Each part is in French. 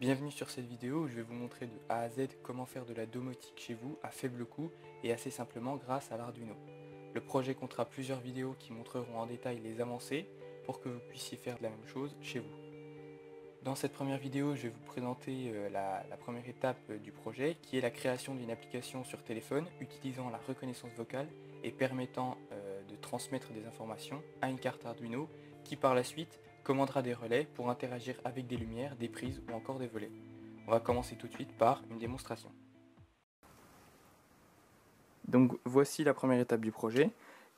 Bienvenue sur cette vidéo où je vais vous montrer de A à Z comment faire de la domotique chez vous à faible coût et assez simplement grâce à l'Arduino. Le projet comptera plusieurs vidéos qui montreront en détail les avancées pour que vous puissiez faire la même chose chez vous. Dans cette première vidéo, je vais vous présenter la première étape du projet qui est la création d'une application sur téléphone utilisant la reconnaissance vocale et permettant de transmettre des informations à une carte Arduino qui par la suite commandera des relais pour interagir avec des lumières, des prises ou encore des volets. On va commencer tout de suite par une démonstration. Donc voici la première étape du projet.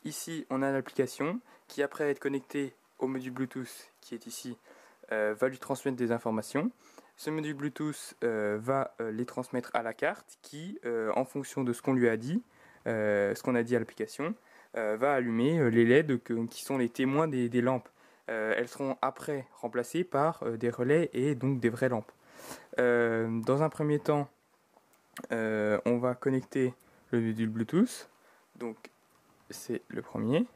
Ici on a l'application qui après être connectée au module Bluetooth qui est ici va lui transmettre des informations. Ce module Bluetooth va les transmettre à la carte qui, en fonction de ce qu'on lui a dit, ce qu'on a dit à l'application, va allumer les LED qui sont les témoins des lampes. Elles seront après remplacées par des relais et donc des vraies lampes. Dans un premier temps, on va connecter le module Bluetooth. Donc c'est le premier.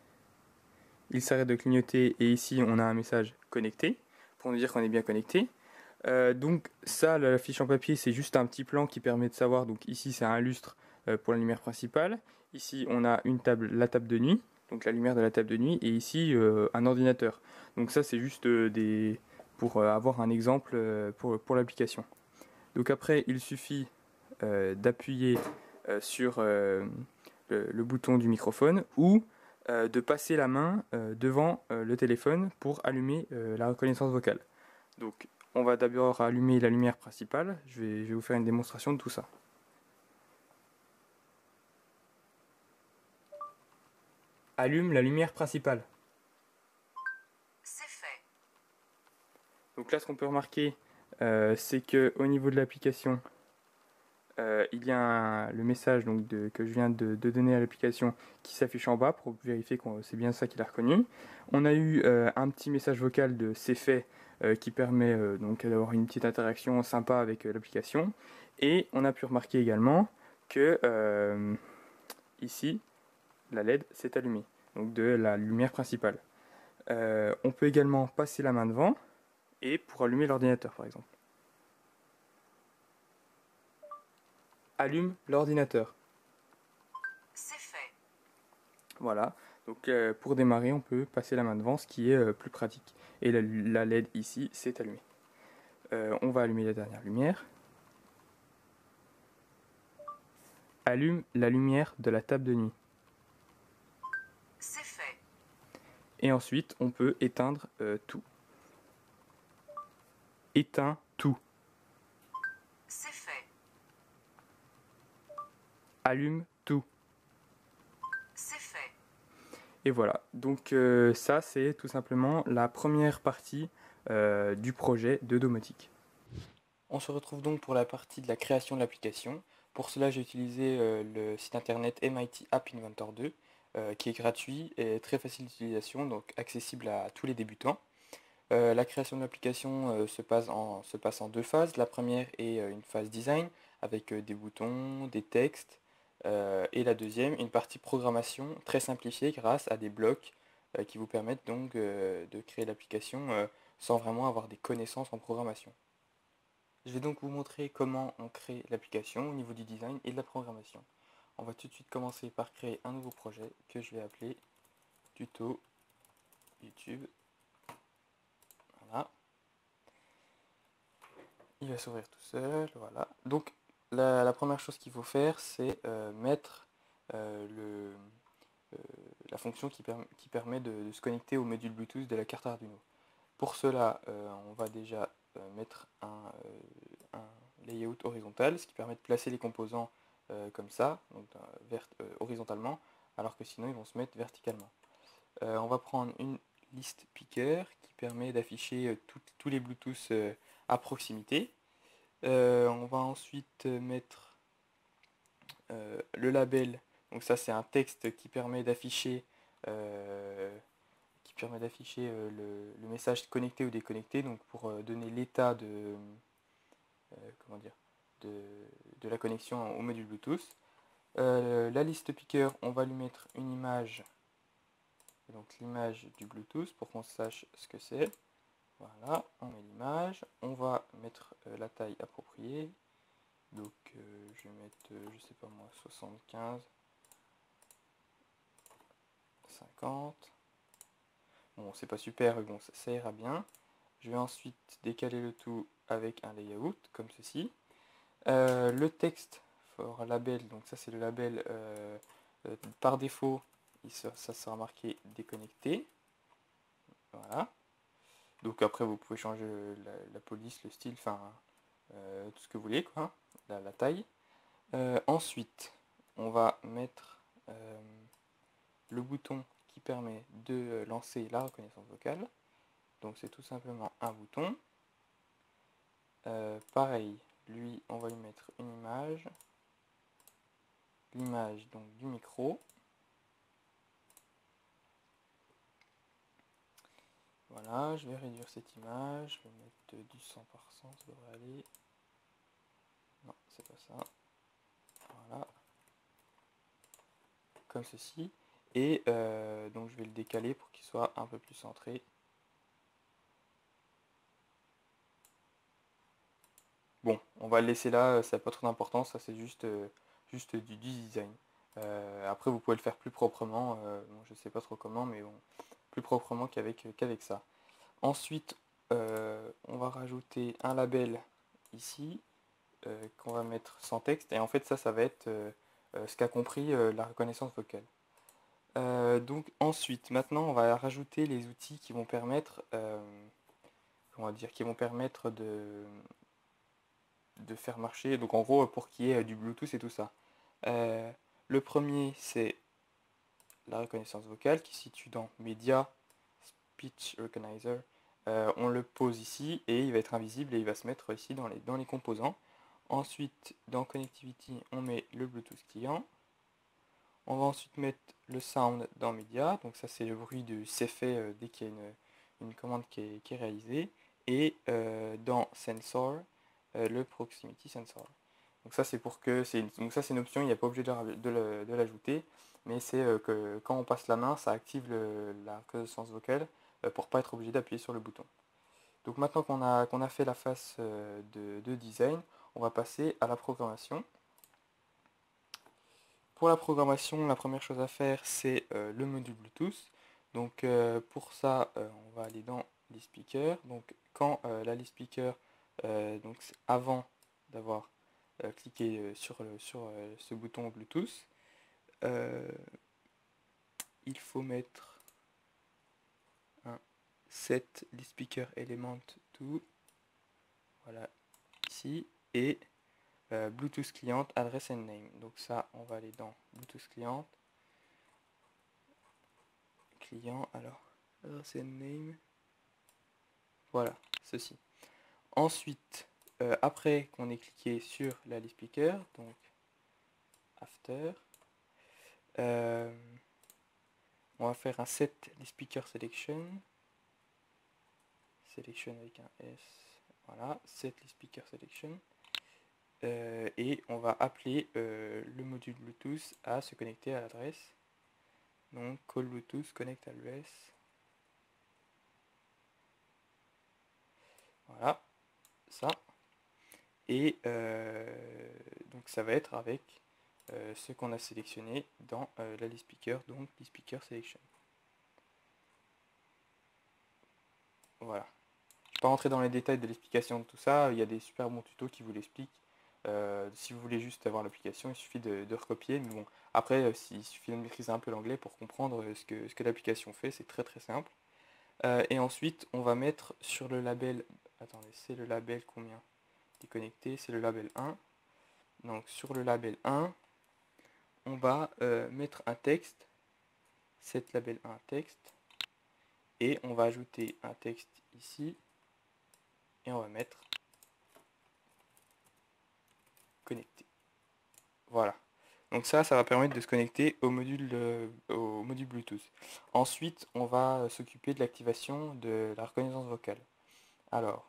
Il s'arrête de clignoter et ici on a un message connecté pour nous dire qu'on est bien connecté. Donc ça, la fiche en papier, c'est juste un petit plan qui permet de savoir. Donc ici c'est un lustre pour la lumière principale. Ici on a la table de nuit, donc la lumière de la table de nuit, et ici un ordinateur. Donc ça c'est juste pour avoir un exemple pour l'application. Donc après il suffit d'appuyer sur le bouton du microphone ou de passer la main devant le téléphone pour allumer la reconnaissance vocale. Donc on va d'abord allumer la lumière principale, je vais vous faire une démonstration de tout ça. Allume la lumière principale. C'est fait. Donc là ce qu'on peut remarquer c'est qu'au niveau de l'application, il y a le message que je viens de donner à l'application qui s'affiche en bas pour vérifier que c'est bien ça qu'il a reconnu. On a eu un petit message vocal de c'est fait qui permet donc d'avoir une petite interaction sympa avec l'application. Et on a pu remarquer également que ici, la LED s'est allumée, donc de la lumière principale. On peut également passer la main devant et pour allumer l'ordinateur par exemple. Allume l'ordinateur. C'est fait. Voilà, donc pour démarrer, on peut passer la main devant, ce qui est plus pratique. Et la LED ici, c'est allumé. On va allumer la dernière lumière. Allume la lumière de la table de nuit. C'est fait. Et ensuite, on peut éteindre tout. Éteins tout. C'est fait. Allume tout. C'est fait. Et voilà, donc ça c'est tout simplement la première partie du projet de domotique. On se retrouve donc pour la partie de la création de l'application. Pour cela j'ai utilisé le site internet MIT App Inventor 2 qui est gratuit et très facile d'utilisation, donc accessible à tous les débutants. La création de l'application se passe en deux phases. La première est une phase design avec des boutons, des textes, et la deuxième, une partie programmation très simplifiée grâce à des blocs qui vous permettent donc de créer l'application sans vraiment avoir des connaissances en programmation. Je vais donc vous montrer comment on crée l'application au niveau du design et de la programmation. On va tout de suite commencer par créer un nouveau projet que je vais appeler tuto YouTube. Voilà. Il va s'ouvrir tout seul, voilà. Donc la première chose qu'il faut faire, c'est mettre euh, la fonction qui permet de se connecter au module Bluetooth de la carte Arduino. Pour cela, on va déjà mettre un layout horizontal, ce qui permet de placer les composants comme ça, donc horizontalement, alors que sinon ils vont se mettre verticalement. On va prendre une liste picker qui permet d'afficher tous les Bluetooth à proximité. On va ensuite mettre le label, donc ça c'est un texte qui permet d'afficher le message connecté ou déconnecté, donc pour donner l'état comment dire, de la connexion au module Bluetooth. La liste picker, on va lui mettre une image, donc l'image du Bluetooth pour qu'on sache ce que c'est. Voilà, on met l'image, on va mettre la taille appropriée. Donc je vais mettre, je sais pas moi, 75, 50. Bon, c'est pas super, mais bon, ça ira bien. Je vais ensuite décaler le tout avec un layout, comme ceci. Le texte for label, donc ça c'est le label par défaut, ça sera marqué déconnecté. Voilà. Donc après vous pouvez changer la police, le style, enfin tout ce que vous voulez, quoi, la taille. Ensuite, on va mettre le bouton qui permet de lancer la reconnaissance vocale. Donc c'est tout simplement un bouton. Pareil, lui, on va lui mettre une image. L'image donc du micro. Voilà, je vais réduire cette image. Je vais mettre du 100 par 100, ça devrait aller. Non, c'est pas ça. Voilà. Comme ceci. Et donc je vais le décaler pour qu'il soit un peu plus centré. Bon, on va le laisser là, ça n'a pas trop d'importance, ça c'est juste du design. Après vous pouvez le faire plus proprement, bon, je ne sais pas trop comment, mais bon, plus proprement qu'avec ça. Ensuite, on va rajouter un label ici, qu'on va mettre sans texte, et en fait ça va être ce qu'a compris la reconnaissance vocale. Donc ensuite, maintenant on va rajouter les outils qui vont permettre, de faire marcher, donc en gros pour qu'il y ait du Bluetooth et tout ça. Le premier c'est la reconnaissance vocale qui se situe dans Media, Speech Recognizer. On le pose ici et il va être invisible et il va se mettre ici dans les composants. Ensuite, dans Connectivity, on met le Bluetooth client. On va ensuite mettre le sound dans Media, donc ça c'est le bruit c'est fait dès qu'il y a une commande qui est réalisée. Et dans Sensor, le Proximity Sensor. Donc ça c'est donc ça c'est une option, il n'y a pas obligé de l'ajouter, mais c'est que quand on passe la main, ça active la reconnaissance vocale pour pas être obligé d'appuyer sur le bouton. Donc maintenant qu'on a fait la phase de design, on va passer à la programmation. Pour la programmation, la première chose à faire, c'est le module Bluetooth. Donc pour ça, on va aller dans les speakers. Donc quand la list speaker, donc avant d'avoir cliqué sur ce bouton Bluetooth, il faut mettre un set list speaker element to, voilà, ici, et Bluetooth client address and name. Donc ça, on va aller dans Bluetooth client, alors address and name, voilà, ceci. Ensuite, après qu'on ait cliqué sur la list speaker, donc after, on va faire un set list speaker selection avec un S, voilà, set list speaker selection. Et on va appeler le module Bluetooth à se connecter à l'adresse. Donc call Bluetooth connect address. Voilà, ça. Et donc ça va être avec ce qu'on a sélectionné dans la list speaker, donc list speaker selection. Voilà. Je ne vais pas rentrer dans les détails de l'explication de tout ça, il y a des super bons tutos qui vous l'expliquent. Si vous voulez juste avoir l'application, il suffit de recopier. Mais bon, après, il suffit de maîtriser un peu l'anglais pour comprendre ce que l'application fait. C'est très très simple. Et ensuite, on va mettre sur le label... Attendez, c'est le label combien? Déconnecté, c'est le label 1. Donc sur le label 1, on va mettre un texte. Set label 1 texte. Et on va ajouter un texte ici. Et on va mettre connecté. Voilà. Donc ça va permettre de se connecter au module Bluetooth. Ensuite, on va s'occuper de l'activation de la reconnaissance vocale. Alors,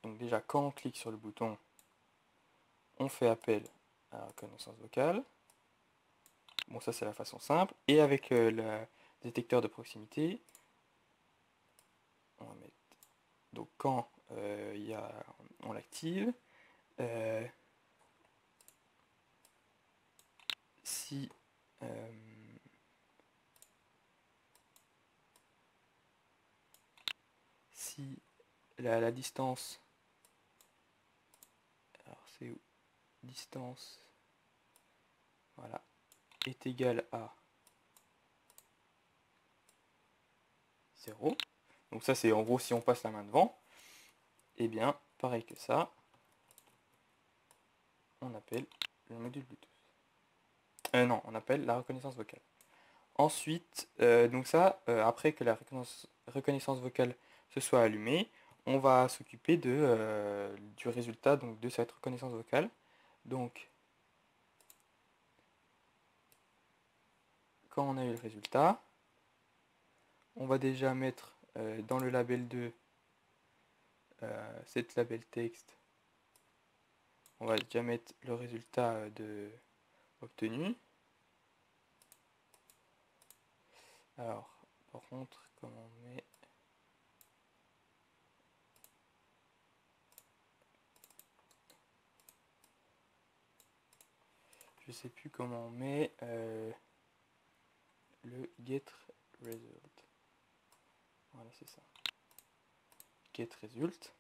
donc déjà, quand on clique sur le bouton, on fait appel à la reconnaissance vocale. Bon, ça c'est la façon simple. Et avec le détecteur de proximité, on va mettre Donc quand on l'active, si la distance, alors c'est où, distance, voilà, est égale à 0, donc ça c'est en gros si on passe la main devant, et bien pareil que ça, on appelle le module Bluetooth. Non, on appelle la reconnaissance vocale. Ensuite, donc ça, après que la reconnaissance vocale se soit allumée, on va s'occuper du résultat donc, de cette reconnaissance vocale. Donc, quand on a eu le résultat, on va déjà mettre dans le label 2 cette label texte. On va déjà mettre le résultat obtenu. Alors, par contre, comment on met... Je sais plus comment on met le get result. Voilà, c'est ça. Get result.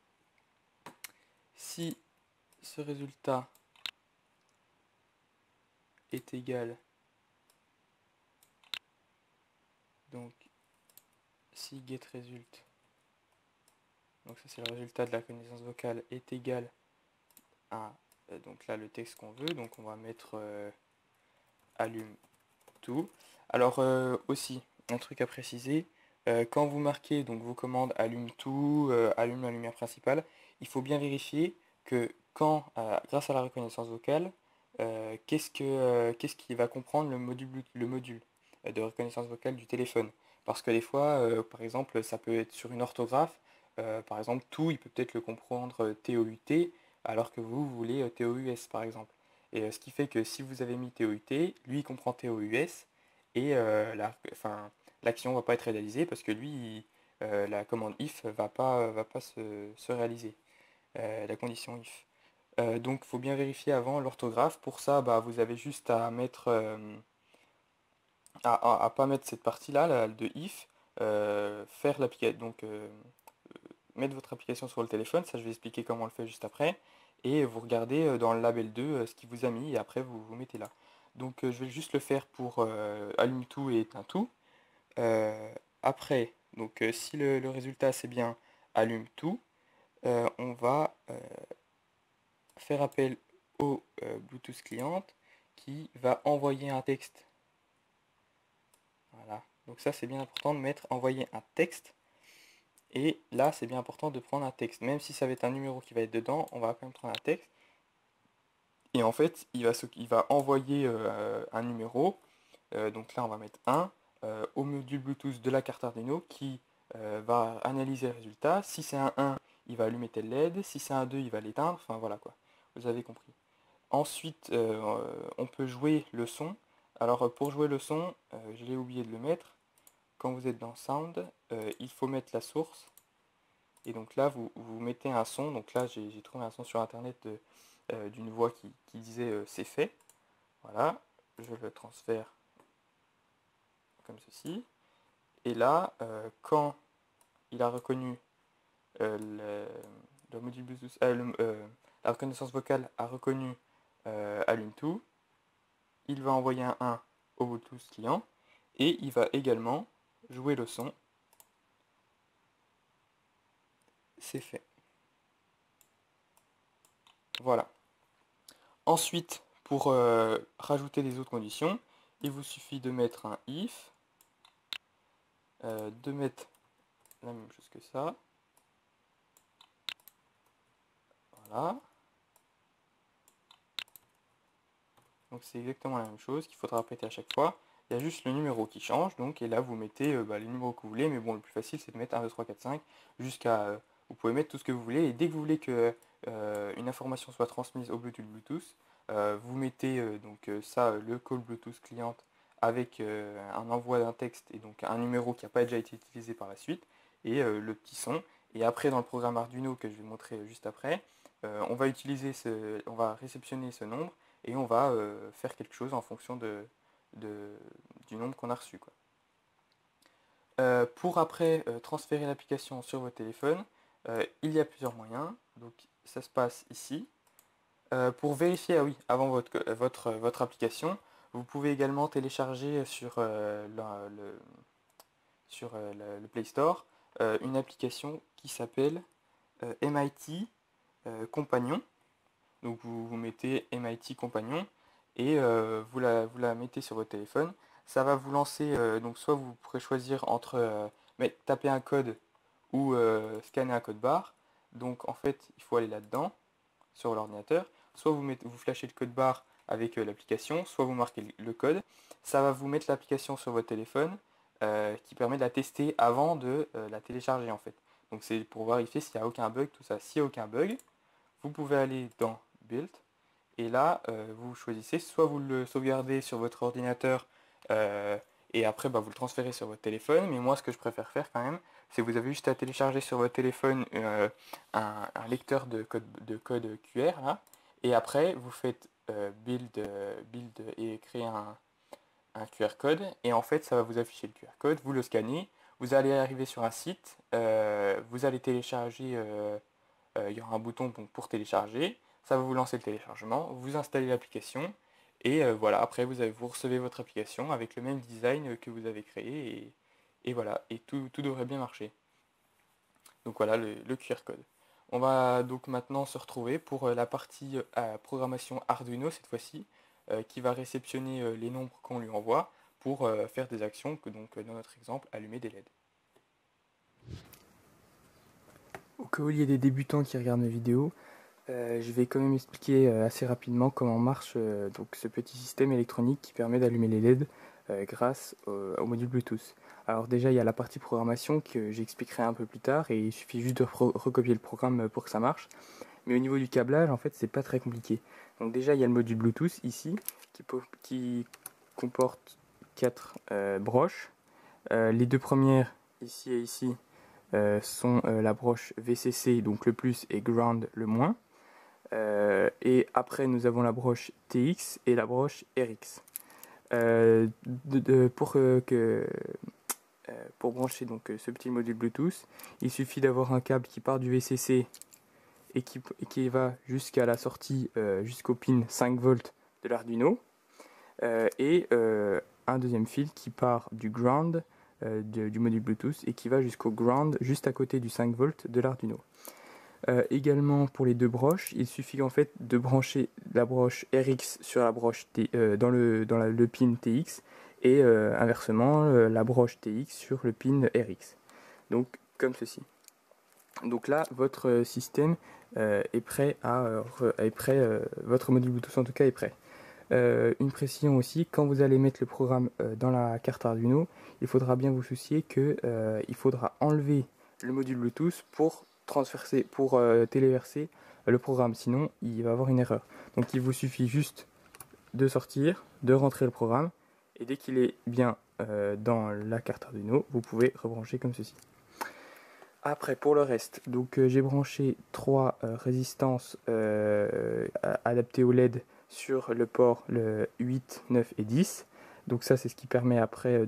Si ce résultat est égal, donc si get result, donc ça c'est le résultat de la connaissance vocale, est égal à donc là le texte qu'on veut, donc on va mettre allume tout. Alors aussi un truc à préciser, quand vous marquez donc vos commandes allume tout, allume la lumière principale, il faut bien vérifier que quand grâce à la reconnaissance vocale, qu'est-ce qui va comprendre le module de reconnaissance vocale du téléphone. Parce que des fois, par exemple, ça peut être sur une orthographe, par exemple, tout, il peut peut-être le comprendre TOUT, alors que vous voulez TOUS, par exemple. Et ce qui fait que si vous avez mis TOUT, lui, il comprend TOUS, et l'action ne va pas être réalisée, parce que lui, la commande if va pas se réaliser, la condition if. Donc il faut bien vérifier avant l'orthographe. Pour ça, vous avez juste à mettre à pas mettre cette partie-là, de if, faire l'application, donc mettre votre application sur le téléphone, ça je vais expliquer comment on le fait juste après, et vous regardez dans le label 2 ce qu'il vous a mis, et après vous mettez là. Donc je vais juste le faire pour allume tout et éteins tout. Après, donc si le résultat c'est bien allume tout, on va faire appel au Bluetooth client qui va envoyer un texte. Voilà, donc ça c'est bien important de mettre envoyer un texte. Et là c'est bien important de prendre un texte. Même si ça va être un numéro qui va être dedans, on va quand même prendre un texte. Et en fait, il va envoyer un numéro. Donc là on va mettre 1 au module Bluetooth de la carte Arduino qui va analyser le résultat. Si c'est un 1, il va allumer tel LED. Si c'est un 2, il va l'éteindre. Enfin voilà quoi. Vous avez compris. Ensuite, on peut jouer le son. Alors pour jouer le son, je l'ai oublié de le mettre. Quand vous êtes dans Sound, il faut mettre la source. Et donc là, vous mettez un son. Donc là, j'ai trouvé un son sur internet d'une voix qui disait c'est fait. Voilà, je le transfère comme ceci. Et là, quand il a reconnu le module Bluetooth, la reconnaissance vocale a reconnu allume tout, il va envoyer un 1 au Bluetooth client et il va également jouer le son. C'est fait. Voilà. Ensuite, pour rajouter les autres conditions, il vous suffit de mettre un if, de mettre la même chose que ça. Voilà. Donc c'est exactement la même chose qu'il faudra répéter à chaque fois. Il y a juste le numéro qui change, donc, et là vous mettez les numéros que vous voulez, mais bon, le plus facile c'est de mettre 1, 2, 3, 4, 5, jusqu'à... vous pouvez mettre tout ce que vous voulez, et dès que vous voulez que une information soit transmise au Bluetooth, vous mettez le call Bluetooth client avec un envoi d'un texte, et donc un numéro qui n'a pas déjà été utilisé par la suite, et le petit son, Et après, dans le programme Arduino que je vais montrer juste après, on va on va réceptionner ce nombre et on va faire quelque chose en fonction du nombre qu'on a reçu, quoi. Pour après transférer l'application sur votre téléphone, il y a plusieurs moyens. Donc ça se passe ici. Pour vérifier, ah oui, avant votre application, vous pouvez également télécharger sur le Play Store une application qui s'appelle MIT Compagnon. Donc vous mettez MIT Compagnon et vous la mettez sur votre téléphone. Ça va vous lancer, donc soit vous pourrez choisir entre taper un code ou scanner un code barre. Donc en fait, il faut aller là-dedans, sur l'ordinateur. Soit vous flashez le code barre avec l'application, soit vous marquez le code. Ça va vous mettre l'application sur votre téléphone qui permet de la tester avant de la télécharger en fait. Donc c'est pour vérifier s'il n'y a aucun bug, tout ça. S'il n'y a aucun bug, vous pouvez aller dans Build et là vous choisissez soit vous le sauvegardez sur votre ordinateur et après vous le transférez sur votre téléphone, mais moi ce que je préfère faire quand même, c'est que vous avez juste à télécharger sur votre téléphone un lecteur de code QR là, et après vous faites build et créer un QR code, et en fait ça va vous afficher le QR code, vous le scannez, vous allez arriver sur un site, vous allez télécharger, il y aura un bouton pour télécharger, ça va vous lancer le téléchargement, vous installez l'application, et voilà, après vous recevez votre application avec le même design que vous avez créé, et voilà, et tout devrait bien marcher. Donc voilà le QR code. On va donc maintenant se retrouver pour la partie programmation Arduino cette fois-ci, qui va réceptionner les nombres qu'on lui envoie pour faire des actions, donc dans notre exemple, allumer des LED. Au cas où il y ait des débutants qui regardent mes vidéos, je vais quand même expliquer assez rapidement comment marche donc ce petit système électronique qui permet d'allumer les LED grâce au module Bluetooth. Alors déjà il y a la partie programmation que j'expliquerai un peu plus tard et il suffit juste de recopier le programme pour que ça marche. Mais au niveau du câblage en fait c'est pas très compliqué. Donc déjà il y a le module Bluetooth ici qui comporte 4 broches. Les deux premières ici et ici sont la broche VCC donc le plus et ground le moins. Et après nous avons la broche TX et la broche RX. Pour brancher donc ce petit module Bluetooth, il suffit d'avoir un câble qui part du VCC et qui va jusqu'à la sortie, jusqu'au pin 5 volts de l'Arduino, et un deuxième fil qui part du ground du module Bluetooth et qui va jusqu'au ground juste à côté du 5 volts de l'Arduino. Également pour les deux broches, il suffit en fait de brancher la broche RX sur la broche dans le pin TX et inversement la broche TX sur le pin RX. Donc comme ceci. Donc là votre système est prêt votre module Bluetooth en tout cas est prêt. Une précision aussi, quand vous allez mettre le programme dans la carte Arduino, il faudra bien vous soucier il faudra enlever le module Bluetooth pour téléverser le programme, sinon il va avoir une erreur. Donc il vous suffit juste de sortir, de rentrer le programme, et dès qu'il est bien dans la carte Arduino, vous pouvez rebrancher comme ceci. Après pour le reste, donc j'ai branché 3 résistances adaptées au LED sur le port le 8, 9 et 10. Donc ça c'est ce qui permet après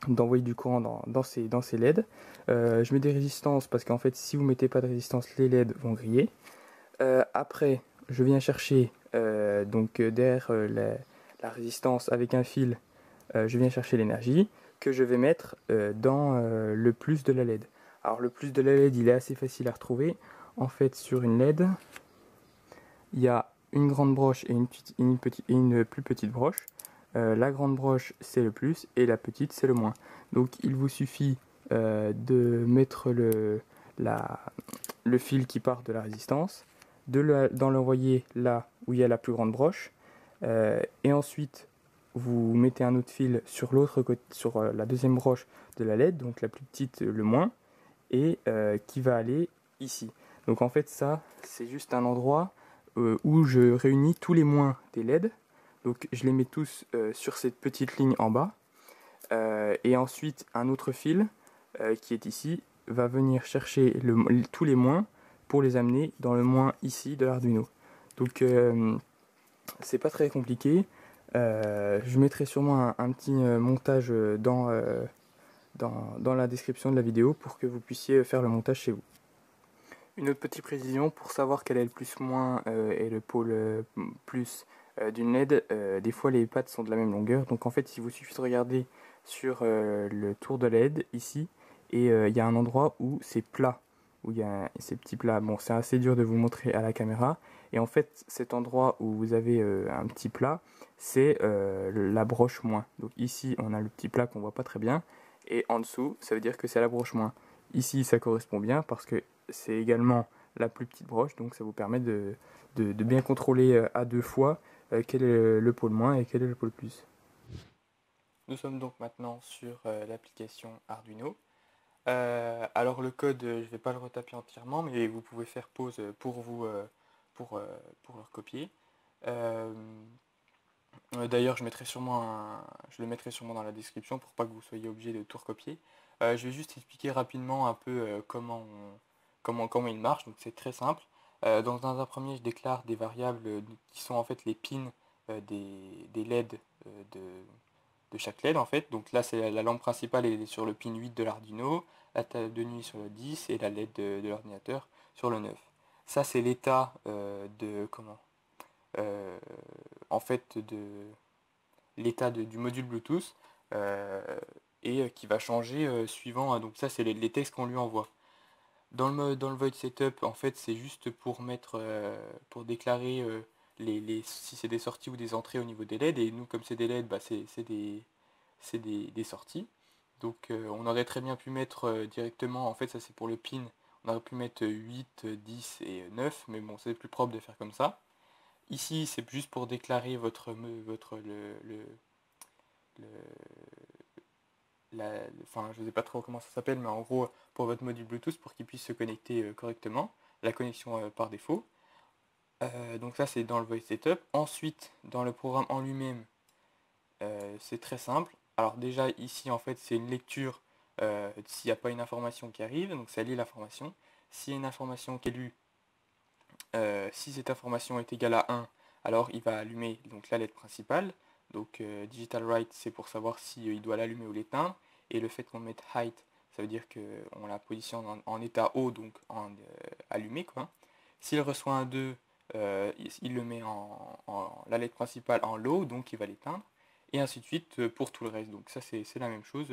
d'envoyer du courant dans ces LED. Je mets des résistances parce qu'en fait si vous mettez pas de résistance les LED vont griller. Après je viens chercher derrière la résistance avec un fil, je viens chercher l'énergie que je vais mettre dans le plus de la LED. Alors le plus de la LED il est assez facile à retrouver. En fait sur une LED il y a une grande broche et une plus petite broche. La grande broche c'est le plus et la petite c'est le moins. Donc il vous suffit de mettre le fil qui part de la résistance, d'en l'envoyer là où il y a la plus grande broche, et ensuite vous mettez un autre fil sur l'autre côté, sur la deuxième broche de la LED, donc la plus petite le moins, et qui va aller ici. Donc en fait ça c'est juste un endroit où je réunis tous les moins des LED. Donc je les mets tous sur cette petite ligne en bas, et ensuite un autre fil qui est ici va venir chercher tous les moins pour les amener dans le moins ici de l'Arduino. Donc c'est pas très compliqué. Je mettrai sûrement un petit montage dans la description de la vidéo pour que vous puissiez faire le montage chez vous. Une autre petite précision, pour savoir quel est le plus-moins et le pôle plus d'une LED, des fois les pattes sont de la même longueur, donc en fait il vous suffit de regarder sur le tour de LED ici, et il y a un endroit où c'est plat, où il y a ces petits plats. Bon, c'est assez dur de vous montrer à la caméra, et en fait cet endroit où vous avez un petit plat, c'est la broche moins. Donc ici on a le petit plat qu'on voit pas très bien, et en dessous ça veut dire que c'est la broche moins. Ici ça correspond bien parce que c'est également la plus petite broche, donc ça vous permet de bien contrôler à deux fois quel est le pôle moins et quel est le pôle plus. Nous sommes donc maintenant sur l'application Arduino. Alors le code, je ne vais pas le retaper entièrement, mais vous pouvez faire pause pour vous pour le recopier. D'ailleurs, je le mettrai sûrement dans la description pour pas que vous soyez obligé de tout recopier. Je vais juste expliquer rapidement un peu comment il marche. Donc c'est très simple. Donc dans un premier, je déclare des variables qui sont en fait les pins des LED de chaque LED en fait. Donc là, c'est la lampe principale est sur le pin 8 de l'Arduino, la table de nuit sur le 10 et la LED de l'ordinateur sur le 9. Ça, c'est l'état en fait l'état du module Bluetooth et qui va changer suivant. Donc ça, c'est les textes qu'on lui envoie. Dans le void setup, en fait, c'est juste pour pour déclarer si c'est des sorties ou des entrées au niveau des LED. Et nous, comme c'est des LED, bah, c'est des sorties. Donc on aurait très bien pu mettre directement, en fait ça c'est pour le pin, on aurait pu mettre 8, 10 et 9, mais bon c'est plus propre de faire comme ça. Ici c'est juste pour déclarer enfin je sais pas trop comment ça s'appelle, mais en gros pour votre module Bluetooth pour qu'il puisse se connecter correctement, la connexion par défaut. Donc ça c'est dans le void setup. Ensuite dans le programme en lui-même, c'est très simple. Alors déjà ici en fait c'est une lecture s'il n'y a pas une information qui arrive, donc ça lit l'information. S'il y a une information qui est lue, si cette information est égale à 1, alors il va allumer donc la LED principale. Donc digital write c'est pour savoir si il doit l'allumer ou l'éteindre. Et le fait qu'on mette height, ça veut dire qu'on la positionne en état haut, donc en allumé quoi. S'il reçoit un 2, il le met la LED principale en low, donc il va l'éteindre. Et ainsi de suite pour tout le reste. Donc ça c'est la même chose.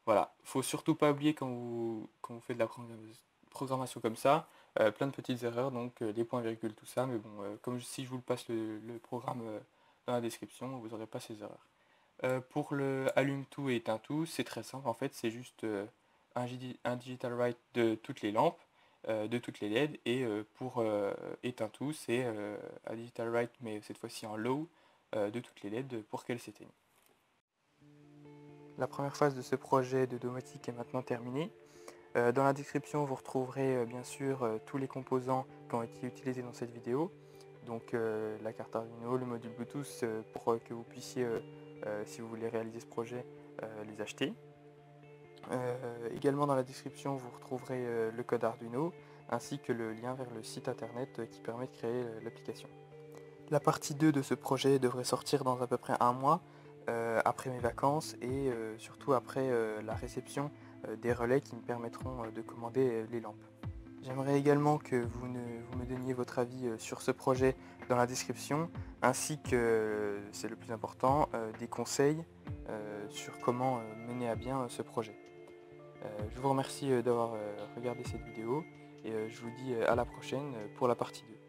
Voilà, faut surtout pas oublier quand vous faites de la programmation comme ça, plein de petites erreurs, donc les points virgules, tout ça, mais bon, si je vous le passe le programme dans la description, vous n'aurez pas ces erreurs. Pour le allume tout et éteint tout, c'est très simple, en fait, c'est juste un digital write de toutes les lampes, de toutes les LED, et pour éteint tout, c'est un digital write, mais cette fois-ci en low, de toutes les LED pour qu'elles s'éteignent. La première phase de ce projet de domotique est maintenant terminée. Dans la description, vous retrouverez bien sûr tous les composants qui ont été utilisés dans cette vidéo. Donc la carte Arduino, le module Bluetooth pour que vous puissiez, si vous voulez réaliser ce projet, les acheter. Également dans la description, vous retrouverez le code Arduino ainsi que le lien vers le site internet qui permet de créer l'application. La partie 2 de ce projet devrait sortir dans à peu près un mois, après mes vacances et surtout après la réception des relais qui me permettront de commander les lampes. J'aimerais également que vous me donniez votre avis sur ce projet dans la description, ainsi que, c'est le plus important, des conseils sur comment mener à bien ce projet. Je vous remercie d'avoir regardé cette vidéo et je vous dis à la prochaine pour la partie 2.